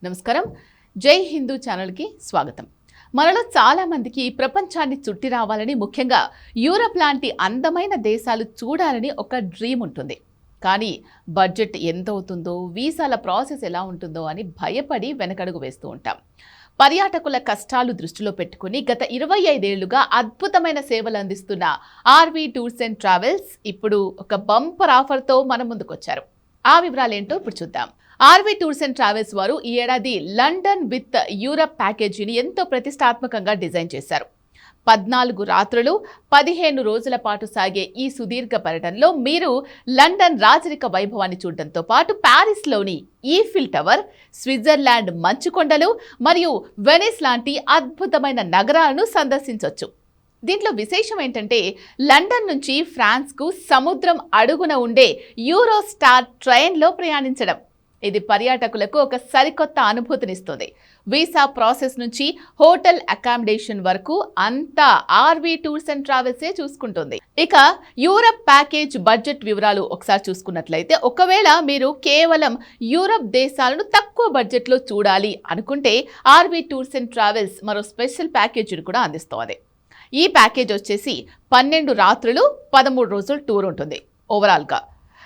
నమస్కారం జై హిందూ ఛానల్ కి స్వాగతం. మనలో చాలా మందికి ప్రపంచాన్ని చుట్టి రావాలని, ముఖ్యంగా యూరప్ లాంటి అందమైన దేశాలు చూడాలని ఒక డ్రీమ్ ఉంటుంది. కానీ బడ్జెట్ ఎంత అవుతుందో, వీసాల ప్రాసెస్ ఎలా ఉంటుందో అని భయపడి వెనకడుగు వేస్తూ ఉంటాం. పర్యాటకుల కష్టాలు దృష్టిలో పెట్టుకుని గత 25 ఏళ్లుగా అద్భుతమైన సేవలు అందిస్తున్న ఆర్వీ టూర్స్ అండ్ ట్రావెల్స్ ఇప్పుడు ఒక బంపర్ ఆఫర్తో మన ముందుకొచ్చారు. ఆ వివరాలేంటో ఇప్పుడు చూద్దాం. ఆర్వీ టూర్స్ అండ్ ట్రావెల్స్ వారు ఈ ఏడాది లండన్ విత్ యూరప్ ప్యాకేజీని ఎంతో ప్రతిష్టాత్మకంగా డిజైన్ చేశారు. 14 రాత్రులు 15 రోజుల పాటు సాగే ఈ సుదీర్ఘ పర్యటనలో మీరు లండన్ రాజరిక వైభవాన్ని చూడడంతో పాటు ప్యారిస్లోని ఈఫిల్ టవర్, స్విట్జర్లాండ్ మంచుకొండలు మరియు వెనిస్ లాంటి అద్భుతమైన నగరాలను సందర్శించవచ్చు. దీంట్లో విశేషం ఏంటంటే, లండన్ నుంచి ఫ్రాన్స్కు సముద్రం అడుగున ఉండే యూరోస్టార్ ట్రైన్లో ప్రయాణించడం. ఇది పర్యాటకులకు ఒక సరికొత్త అనుభూతినిస్తుంది. వీసా ప్రాసెస్ నుంచి హోటల్ అకామిడేషన్ వరకు అంతా ఆర్వీ టూర్స్ అండ్ ట్రావెల్సే చూసుకుంటుంది. ఇక యూరప్ ప్యాకేజ్ బడ్జెట్ వివరాలు ఒకసారి చూసుకున్నట్లయితే, ఒకవేళ మీరు కేవలం యూరప్ దేశాలను తక్కువ బడ్జెట్లో చూడాలి అనుకుంటే ఆర్వీ టూర్స్ అండ్ ట్రావెల్స్ మరో స్పెషల్ ప్యాకేజీని కూడా అందిస్తోంది. ఈ ప్యాకేజ్ వచ్చేసి 12 రాత్రులు 13 రోజులు టూర్ ఉంటుంది ఓవరాల్గా.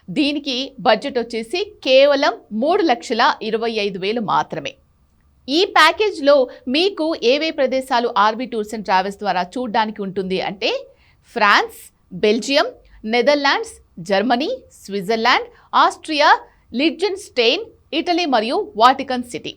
దీనికి బడ్జెట్ వచ్చేసి కేవలం 3,25,000 మాత్రమే. ఈ ప్యాకేజ్లో మీకు ఏవే ప్రదేశాలు ఆర్వీ టూర్స్ అండ్ ట్రావెల్స్ ద్వారా చూడడానికి ఉంటుంది అంటే, France, Belgium, Netherlands, Germany, Switzerland, Austria, Liechtenstein, Italy మరియు వాటికన్ సిటీ.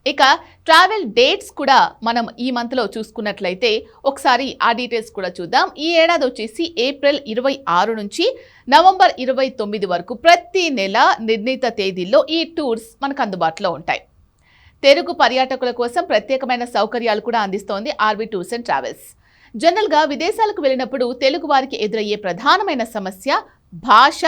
ఇక ట్రావెల్ డేట్స్ కూడా మనం ఈ మంత్లో చూసుకున్నట్లయితే ఒకసారి ఆ డీటెయిల్స్ కూడా చూద్దాం. ఈ ఏడాది వచ్చేసి ఏప్రిల్ 26 నుంచి నవంబర్ 29 వరకు ప్రతి నెల నిర్ణీత తేదీల్లో ఈ టూర్స్ మనకు అందుబాటులో ఉంటాయి. తెలుగు పర్యాటకుల కోసం ప్రత్యేకమైన సౌకర్యాలు కూడా అందిస్తోంది ఆర్వీ టూర్స్ అండ్ ట్రావెల్స్. జనరల్గా విదేశాలకు వెళ్ళినప్పుడు తెలుగు వారికి ఎదురయ్యే ప్రధానమైన సమస్య భాష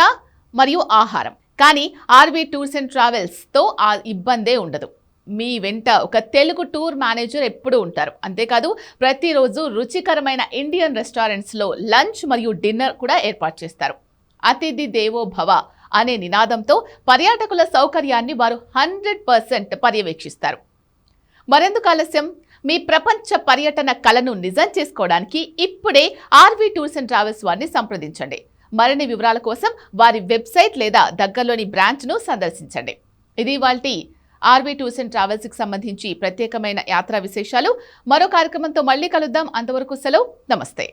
మరియు ఆహారం. కానీ ఆర్వీ టూర్స్ అండ్ ట్రావెల్స్తో ఆ ఇబ్బందే ఉండదు. మీ వెంట ఒక తెలుగు టూర్ మేనేజర్ ఎప్పుడూ ఉంటారు. అంతేకాదు ప్రతిరోజు రుచికరమైన ఇండియన్ రెస్టారెంట్స్లో లంచ్ మరియు డిన్నర్ కూడా ఏర్పాటు చేస్తారు. అతిథి దేవో భవ అనే నినాదంతో పర్యాటకుల సౌకర్యాన్ని వారు 100% పర్యవేక్షిస్తారు. మరెందుకు ఆలస్యం? మీ ప్రపంచ పర్యటన కలను నిజం చేసుకోవడానికి ఇప్పుడే ఆర్వీ టూర్స్ అండ్ ట్రావెల్స్ వారిని సంప్రదించండి. మరిన్ని వివరాల కోసం వారి వెబ్సైట్ లేదా దగ్గరలోని బ్రాంచ్ను సందర్శించండి. ఇది ఇవాల్టి ఆర్వీ టూర్స్ అండ్ ట్రావెల్స్కి సంబంధించి ప్రత్యేకమైన యాత్రా విశేషాలు. మరో కార్యక్రమంతో మళ్ళీ కలుద్దాం. అంతవరకు సెలవు. నమస్తే.